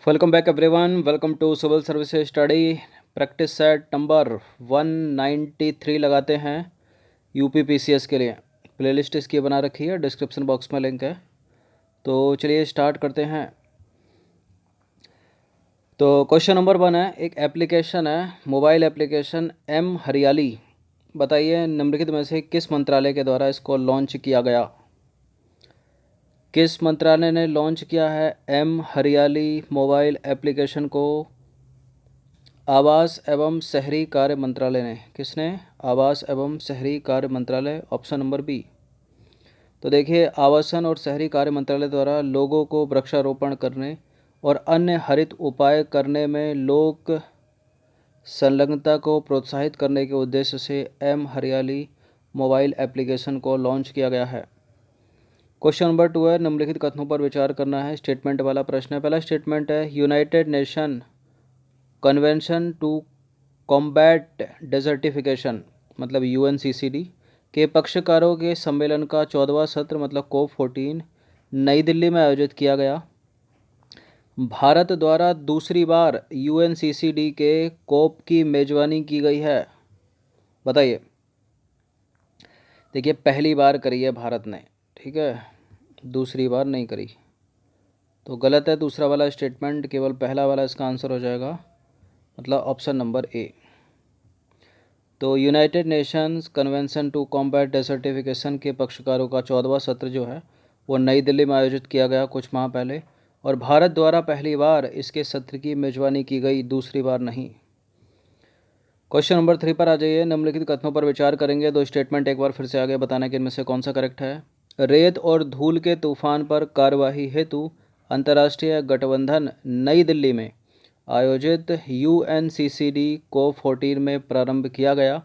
Welcome back everyone. Welcome to civil services study practice set number 193 लगाते हैं UP PCS के लिए। Playlist इसकी बना रखी है, डिस्क्रिप्शन बॉक्स में लिंक है। तो चलिए स्टार्ट करते हैं। तो क्वेश्चन नंबर 1 है, एक एप्लीकेशन है, मोबाइल एप्लीकेशन एम हरियाली। बताइए निम्नलिखित में से किस मंत्रालय के द्वारा इसको लॉन्च किया गया। किस मंत्रालय ने लॉन्च किया है एम हरियाली मोबाइल एप्लीकेशन को? आवास एवं शहरी कार्य मंत्रालय ने। किसने? आवास एवं शहरी कार्य मंत्रालय, ऑप्शन नंबर बी। तो देखिए, आवासन और शहरी कार्य मंत्रालय द्वारा लोगों को वृक्षारोपण करने और अन्य हरित उपाय करने में लोक संलग्नता को प्रोत्साहित करने के उद्देश्य से एम हरियाली मोबाइल एप्लीकेशन को लॉन्च किया गया है। क्वेश्चन नंबर 2 है, निम्नलिखित कथनों पर विचार करना है। स्टेटमेंट वाला प्रश्न है। पहला स्टेटमेंट है, United Nation Convention to Combat Desertification मतलब यूएनसीसीडी के पक्षकारों के सम्मेलन का 14वां सत्र मतलब कोप 14 नई दिल्ली में आयोजित किया गया। भारत द्वारा दूसरी बार यूएनसीसीडी के कोप की मेजबानी की गई है। बताइए। देखिए, पहली बार करी है भारत ने, ठीक है, दूसरी बार नहीं करी। तो गलत है दूसरा वाला स्टेटमेंट, केवल पहला वाला इसका आंसर हो जाएगा, मतलब ऑप्शन नंबर ए। तो United Nations convention to combat desertification के पक्षकारों का 14वां सत्र जो है वो नई दिल्ली में आयोजित किया गया कुछ माह पहले, और भारत द्वारा पहली बार इसके सत्र की मेजबानी की गई, दूसरी बार नहीं। क्वेश्चन नंबर 3 पर आ जाइए। निम्नलिखित कथनों पर विचार करेंगे। दो स्टेटमेंट एक बार फिर से आगे बताना कि इनमें से कौन सा करेक्ट है। रेत और धूल के तूफान पर कार्यवाही हेतु अंतर्राष्ट्रीय गठबंधन नई दिल्ली में आयोजित यूएनसीसीडी को 14 में प्रारंभ किया गया।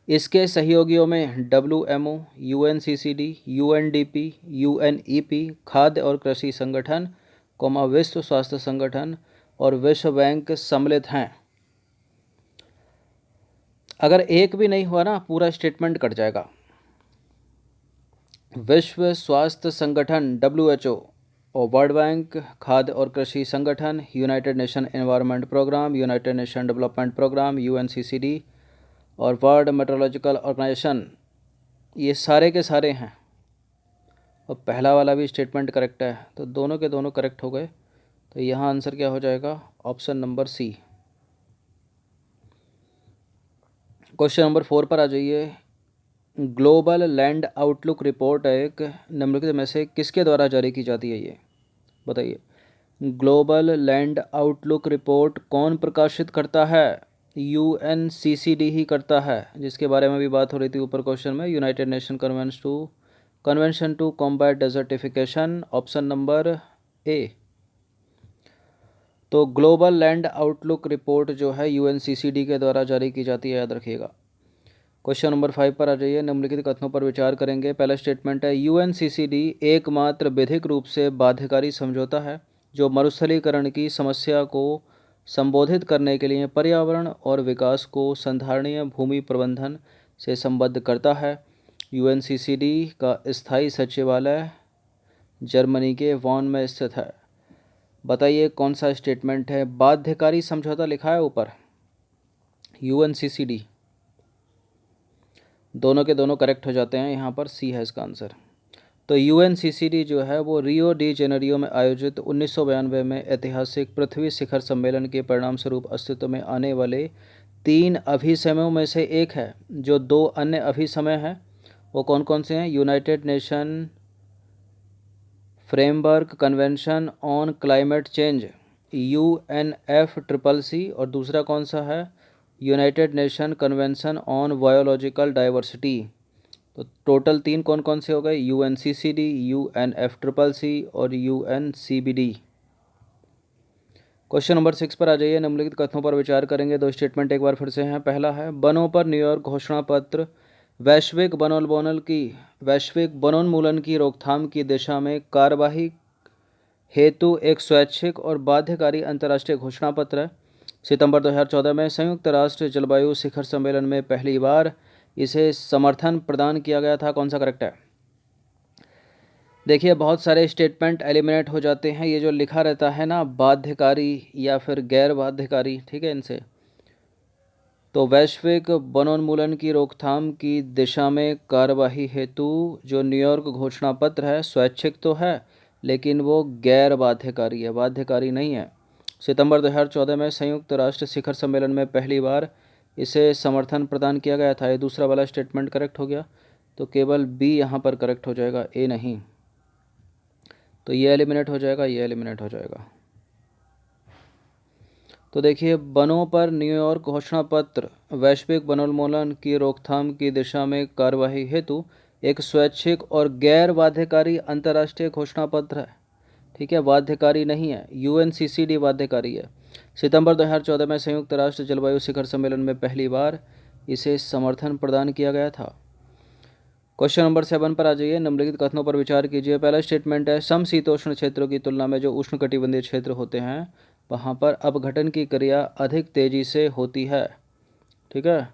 इसके सहयोगियों में डब्ल्यूएमओ, यूएनसीसीडी, यूएनडीपी, यूएनईपी, खाद्य और कृषि संगठन, विश्व स्वास्थ्य संगठन और विश्व बैंक सम्मिलित हैं। अगर एक भी नहीं हुआ ना, पूरा स्टेटमेंट कट जाएगा। विश्व स्वास्थ्य संगठन डब्ल्यूएचओ और वर्ल्ड बैंक, खाद्य और कृषि संगठन, United Nation Environment Programme, United Nation Development Programme UNCCD और वर्ल्ड मेट्रोलॉजिकल ऑर्गेनाइजेशन, ये सारे के सारे हैं। और पहला वाला भी स्टेटमेंट करेक्ट है, तो दोनों के दोनों करेक्ट हो गए। तो यहाँ आंसर क्या हो जाएगा? Option number C. Question number 4 पर आ जाइए। ग्लोबल लैंड आउटलुक रिपोर्ट एक निम्नलिखित में से किसके द्वारा जारी की जाती है ये? बताइए। ग्लोबल लैंड आउटलुक रिपोर्ट कौन प्रकाशित करता है? यूएनसीसीडी ही करता है, जिसके बारे में भी बात हो रही थी ऊपर क्वेश्चन में। United Nation Convention to Combat Desertification, option number A. तो ग्लोबल लैंड आउटलुक रिपोर्ट जो है यूएनसीसीडी के द्वारा जारी की जाती है, याद रखिएगा। क्वेश्चन नंबर 5 पर आ जाइए। निम्नलिखित कथनों पर विचार करेंगे। पहला स्टेटमेंट है, यूएनसीसीडी एकमात्र विधिक रूप से बाध्यकारी समझौता है जो मरुस्थलीकरण की समस्या को संबोधित करने के लिए पर्यावरण और विकास को संधारणीय भूमि प्रबंधन से संबद्ध करता है। यूएनसीसीडी का स्थायी सचिवालय जर्मनी के वॉन में स्थित है। बताइए कौन सा स्टेटमेंट है? बाध्यकारी समझौता लिखा है ऊपर, यूएनसीसीडी। दोनों के दोनों करेक्ट हो जाते हैं, यहाँ पर सी है इसका आंसर। तो यूएनसीसीडी जो है वो रियो डी जेनेरियो में आयोजित 1992 में ऐतिहासिक पृथ्वी शिखर सम्मेलन के परिणाम स्वरूप अस्तित्व में आने वाले 3 अभिसमयों में से एक है। जो 2 अन्य अभिसमय हैं वो कौन कौन से हैं? United nation framework convention on climate change, UNFCCC, और दूसरा कौन सा है? United Nation convention on biological diversity. तो टोटल 3 कौन कौन से हो गए? यूएनसीसीडी, UNFCCC और UNCBD। क्वेश्चन नंबर 6 पर आ जाइए। निम्नलिखित कथनों पर विचार करेंगे। दो स्टेटमेंट एक बार फिर से हैं। पहला है, वनों पर न्यूयॉर्क घोषणा पत्र वैश्विक वनोन्मूलन की रोकथाम की दिशा में कार्यवाही हेतु एक स्वैच्छिक और बाध्यकारी अंतर्राष्ट्रीय घोषणा पत्र है। सितंबर 2014 में संयुक्त राष्ट्र जलवायु शिखर सम्मेलन में पहली बार इसे समर्थन प्रदान किया गया था। कौन सा करेक्ट है? देखिए बहुत सारे स्टेटमेंट एलिमिनेट हो जाते हैं, ये जो लिखा रहता है ना बाध्यकारी या फिर गैर बाध्यकारी, ठीक है, इनसे। तो वैश्विक वनोन्मूलन की रोकथाम की दिशा में कार्यवाही हेतु जो न्यूयॉर्क घोषणा पत्र है स्वैच्छिक तो है, लेकिन वो गैर बाध्यकारी है, बाध्यकारी नहीं है। सितंबर 2014 में संयुक्त राष्ट्र शिखर सम्मेलन में पहली बार इसे समर्थन प्रदान किया गया था। ये दूसरा वाला स्टेटमेंट करेक्ट हो गया, तो केवल बी यहाँ पर करेक्ट हो जाएगा, ए नहीं। तो ये एलिमिनेट हो जाएगा, ये एलिमिनेट हो जाएगा। तो देखिए वनों पर न्यूयॉर्क घोषणा पत्र वैश्विक वनोन्मूलन की रोकथाम की दिशा में कार्यवाही हेतु एक स्वैच्छिक और गैर बाध्यकारी अंतर्राष्ट्रीय घोषणा पत्र है, ठीक है, बाध्यकारी नहीं है। यूएनसीसीडी बाध्यकारी है। सितंबर 2014 में संयुक्त राष्ट्र जलवायु शिखर सम्मेलन में पहली बार इसे समर्थन प्रदान किया गया था। क्वेश्चन नंबर 7 पर आ जाइए। निम्नलिखित कथनों पर विचार कीजिए। पहला स्टेटमेंट है समशीतोष्ण क्षेत्रों की तुलना में जो उष्णकटिबंधीय क्षेत्र होते हैं वहाँ पर अपघटन की क्रिया अधिक तेजी से होती है, ठीक है।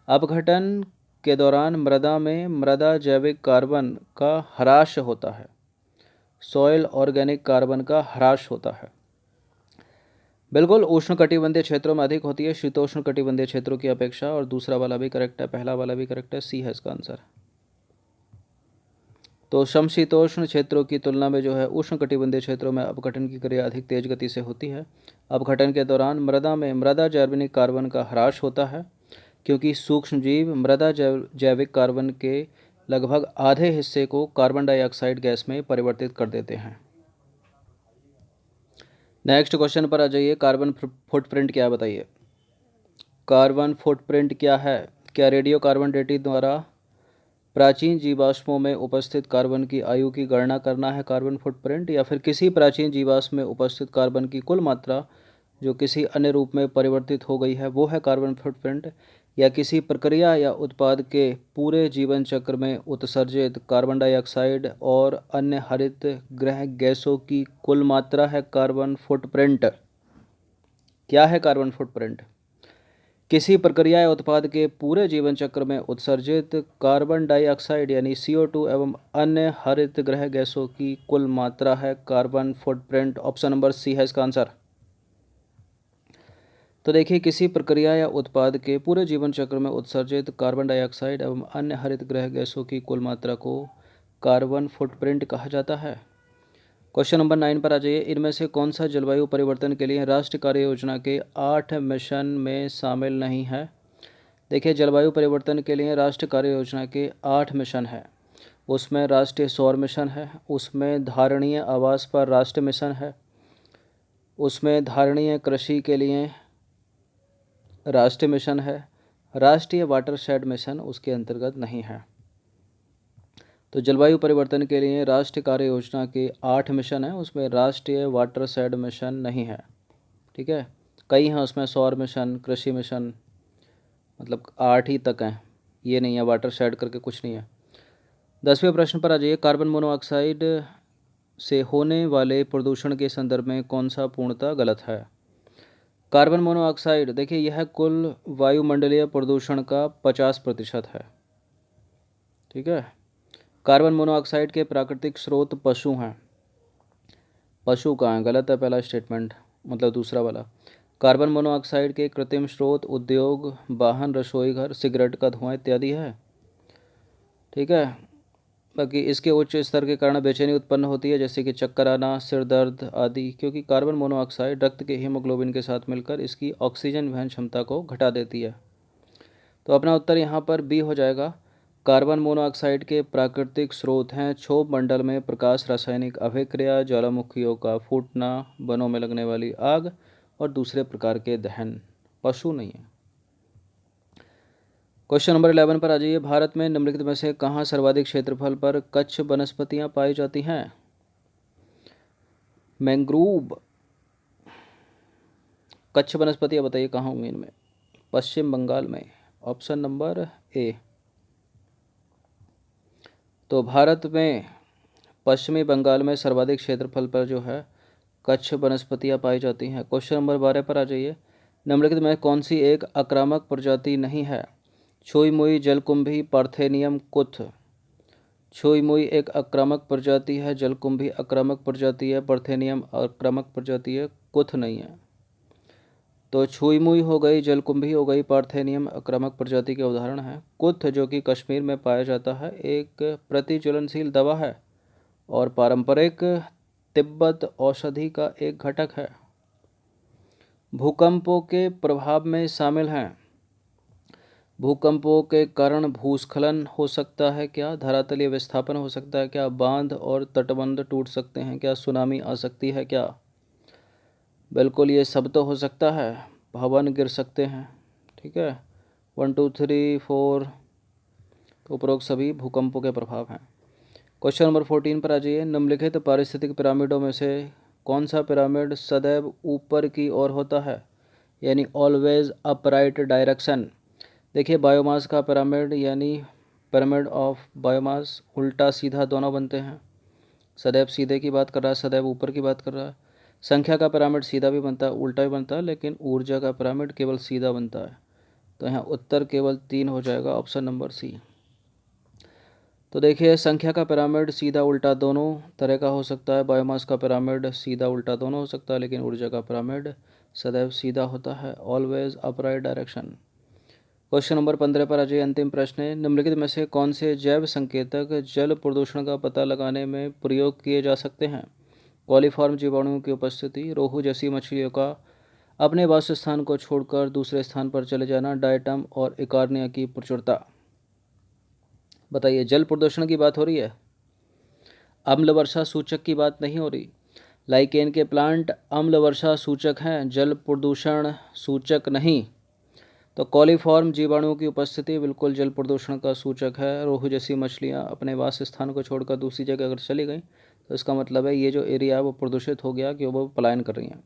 अपघटन के दौरान मृदा में मृदा जैविक कार्बन का ह्रास होता है, सॉइल ऑर्गेनिक कार्बन का ह्रास होता है। बिल्कुल उष्णकटिबंधीय क्षेत्रों में अधिक होती है शीतोष्ण कटिबंधीय क्षेत्रों की अपेक्षा, और दूसरा वाला भी करेक्ट है, पहला वाला भी करेक्ट है, सी है इसका आंसर। तो समशीतोष्ण क्षेत्रों की तुलना में जो है उष्णकटिबंधीय क्षेत्रों में अपघटन की क्रिया अधिक तेज गति से होती है। अपघटन के दौरान मृदा में मृदा जैविक कार्बन का ह्रास होता है, क्योंकि सूक्ष्म जीव मृदा जैविक कार्बन के लगभग आधे हिस्से को कार्बन डाइऑक्साइड गैस में परिवर्तित कर देते हैं। नेक्स्ट क्वेश्चन पर आ जाइए। कार्बन फुटप्रिंट क्या बताइए। कार्बन फुटप्रिंट क्या है? क्या रेडियो कार्बन डेटिंग द्वारा प्राचीन जीवाश्मों में उपस्थित कार्बन की आयु की गणना करना है कार्बन फुटप्रिंट, या फिर किसी प्राचीन जीवाश्म में उपस्थित कार्बन की कुल मात्रा जो किसी अन्य रूप में परिवर्तित हो गई है वो है कार्बन फुटप्रिंट, या किसी प्रक्रिया या उत्पाद के पूरे जीवन चक्र में उत्सर्जित कार्बन डाइऑक्साइड और अन्य हरित गृह गैसों की कुल मात्रा है कार्बन फुटप्रिंट। क्या है कार्बन फुटप्रिंट? किसी प्रक्रिया या उत्पाद के पूरे जीवन चक्र में उत्सर्जित कार्बन डाइऑक्साइड यानी CO2 एवं अन्य हरित गृह गैसों की कुल मात्रा है carbon footprint. Option number C है इसका आंसर। तो देखिए किसी प्रक्रिया या उत्पाद के पूरे जीवन चक्र में उत्सर्जित कार्बन डाइऑक्साइड एवं अन्य हरित गृह गैसों की कुल मात्रा को कार्बन फुटप्रिंट कहा जाता है। क्वेश्चन नंबर 9 पर आ जाइए। इनमें से कौन सा जलवायु परिवर्तन के लिए राष्ट्रीय कार्य योजना के 8 मिशन में शामिल नहीं है? देखिए जलवायु परिवर्तन के लिए राष्ट्रीय कार्य योजना के 8 मिशन है। उसमें राष्ट्रीय सौर मिशन है, उसमें धारणीय आवास पर राष्ट्रीय मिशन है, उसमें धारणीय कृषि के लिए राष्ट्रीय मिशन है, राष्ट्रीय वाटरशेड मिशन उसके अंतर्गत नहीं है। तो जलवायु परिवर्तन के लिए राष्ट्रीय कार्य योजना के 8 मिशन हैं, उसमें राष्ट्रीय वाटरशेड मिशन नहीं है, ठीक है। कई हैं उसमें, सौर मिशन, कृषि मिशन, मतलब 8 ही तक हैं, ये नहीं है वाटरशेड करके कुछ नहीं है। 10वें प्रश्न पर आ जाइए। कार्बन मोनोऑक्साइड से होने वाले प्रदूषण के संदर्भ में कौन सा पूर्णतः गलत है? कार्बन मोनोऑक्साइड देखिए यह कुल वायुमंडलीय प्रदूषण का 50% है, ठीक है। कार्बन मोनोऑक्साइड के प्राकृतिक स्रोत पशु हैं। पशु कहाँ हैं? गलत है पहला स्टेटमेंट, मतलब दूसरा वाला। कार्बन मोनोऑक्साइड के कृत्रिम स्रोत उद्योग, वाहन, रसोई घर, सिगरेट का धुआं इत्यादि है, ठीक है। बाकी इसके उच्च स्तर के कारण बेचैनी उत्पन्न होती है, जैसे कि चक्कर आना, सिर दर्द आदि, क्योंकि कार्बन मोनोऑक्साइड रक्त के हीमोग्लोबिन के साथ मिलकर इसकी ऑक्सीजन वहन क्षमता को घटा देती है। तो अपना उत्तर यहाँ पर बी हो जाएगा। कार्बन मोनोऑक्साइड के प्राकृतिक स्रोत हैं क्षोभ मंडल में प्रकाश, रासायनिक अभिक्रिया, ज्वालामुखियों का फूटना, वनों में लगने वाली आग और दूसरे प्रकार के दहन, पशु नहीं है। क्वेश्चन नंबर 11 पर आ जाइए। भारत में निम्नलिखित में से कहाँ सर्वाधिक क्षेत्रफल पर कच्छ वनस्पतियाँ पाई जाती हैं? मैंग्रोव कच्छ वनस्पतियाँ बताइए कहाँ होंगी इनमें? पश्चिम बंगाल में, ऑप्शन नंबर ए। तो भारत में पश्चिमी बंगाल में सर्वाधिक क्षेत्रफल पर जो है कच्छ वनस्पतियाँ पाई जाती हैं। क्वेश्चन नंबर 12 पर आ जाइए। निम्नलिखित में कौन सी एक आक्रामक प्रजाति नहीं है? छुई मुई, जलकुंभी, पार्थेनियम, कुथ। छुई मुई एक आक्रामक प्रजाति है, जलकुंभी आक्रामक प्रजाति है, पार्थेनियम आक्रामक प्रजाति है, कुथ नहीं है। तो छुई मुई हो गई, जलकुंभी हो गई, पार्थेनियम आक्रामक प्रजाति के उदाहरण हैं। कुथ जो कि कश्मीर में पाया जाता है एक प्रतिज्वलनशील दवा है और पारंपरिक तिब्बत औषधि का एक घटक है। भूकंपों के प्रभाव में शामिल हैं। भूकंपों के कारण भूस्खलन हो सकता है क्या, धरातलीय विस्थापन हो सकता है क्या, बांध और तटबंध टूट सकते हैं क्या, सुनामी आ सकती है क्या। बिल्कुल ये सब तो हो सकता है, भवन गिर सकते हैं। ठीक है, 1 2 3 4 तो उपरोक्त सभी भूकंपों के प्रभाव हैं। क्वेश्चन नंबर 14 पर आ जाइए। निम्नलिखित पारिस्थितिक पिरामिडों में से कौन सा पिरामिड सदैव ऊपर की ओर होता है, यानी ऑलवेज अपराइट डायरेक्शन। देखिए बायोमास का पिरामिड यानी पिरामिड ऑफ बायोमास उल्टा सीधा दोनों बनते हैं। सदैव सीधे की बात कर रहा है, सदैव ऊपर की बात कर रहा है। संख्या का पिरामिड सीधा भी बनता है, उल्टा भी बनता है, लेकिन ऊर्जा का पिरामिड केवल सीधा बनता है। तो यहाँ उत्तर केवल 3 हो जाएगा, ऑप्शन नंबर सी। तो देखिए संख्या का पिरामिड सीधा उल्टा दोनों तरह का हो सकता है, बायोमास का पिरामिड सीधा उल्टा दोनों हो सकता है, लेकिन ऊर्जा का पिरामिड सदैव सीधा होता है, always upright direction. Question number 15 पर आ जाइए। अंतिम प्रश्न है, निम्नलिखित में से कौन से जैव संकेतक जल प्रदूषण का पता लगाने में प्रयोग किए जा सकते हैं। कॉलीफॉर्म जीवाणुओं की उपस्थिति, रोहू जैसी मछलियों का अपने वास स्थान को छोड़कर दूसरे स्थान पर चले जाना, डायटम और इकार्निया की प्रचुरता। बताइए, जल प्रदूषण की बात हो रही है, अम्ल वर्षा सूचक की बात नहीं हो रही। लाइकेन के प्लांट अम्ल वर्षा सूचक हैं, जल प्रदूषण सूचक नहीं। तो कॉलीफॉर्म जीवाणुओं की उपस्थिति बिल्कुल जल प्रदूषण का सूचक है। रोहू जैसी मछलियाँ अपने वास स्थान को छोड़कर दूसरी जगह अगर चली गई तो इसका मतलब है ये जो एरिया है वो प्रदूषित हो गया, कि वो पलायन कर रही हैं।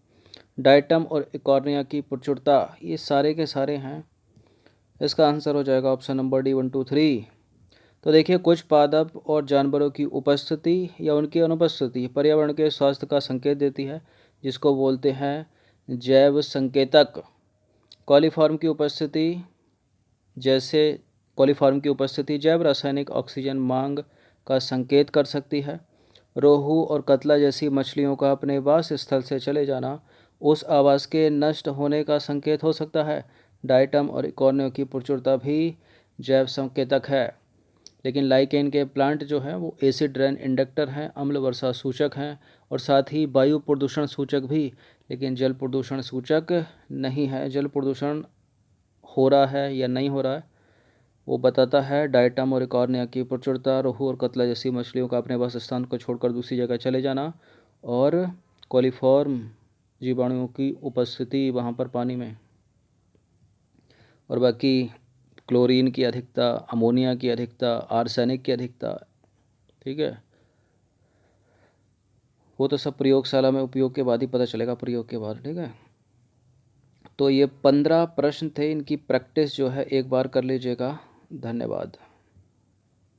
डायटम और इकॉर्निया की प्रचुरता, ये सारे के सारे हैं। इसका आंसर हो जाएगा ऑप्शन नंबर डी 1 2 3। तो देखिए कुछ पादप और जानवरों की उपस्थिति या उनकी अनुपस्थिति पर्यावरण के स्वास्थ्य का संकेत देती है, जिसको बोलते हैं जैव संकेतक। कॉलीफॉर्म की उपस्थिति जैव रासायनिक ऑक्सीजन मांग का संकेत कर सकती है। रोहू और कतला जैसी मछलियों का अपने वास स्थल से चले जाना उस आवास के नष्ट होने का संकेत हो सकता है। डायटम और इकॉर्निया की प्रचुरता भी जैव संकेतक है। लेकिन लाइकेन के प्लांट जो हैं वो एसिड रेन इंडक्टर हैं, अम्ल वर्षा सूचक हैं और साथ ही वायु प्रदूषण सूचक भी, लेकिन जल प्रदूषण सूचक नहीं है। जल प्रदूषण हो रहा है या नहीं हो रहा है वो बताता है डायटम और इकॉर्निया की प्रचुरता, रोहू और कतला जैसी मछलियों का अपने वास स्थान को छोड़कर दूसरी जगह चले जाना, और कॉलीफॉर्म जीवाणुओं की उपस्थिति वहाँ पर पानी में। और बाकी क्लोरीन की अधिकता, अमोनिया की अधिकता, आर्सेनिक की अधिकता, ठीक है, वो तो सब प्रयोगशाला में उपयोग के बाद ही पता चलेगा, प्रयोग के बाद। ठीक है, तो ये 15 प्रश्न थे, इनकी प्रैक्टिस जो है एक बार कर लीजिएगा। धन्यवाद।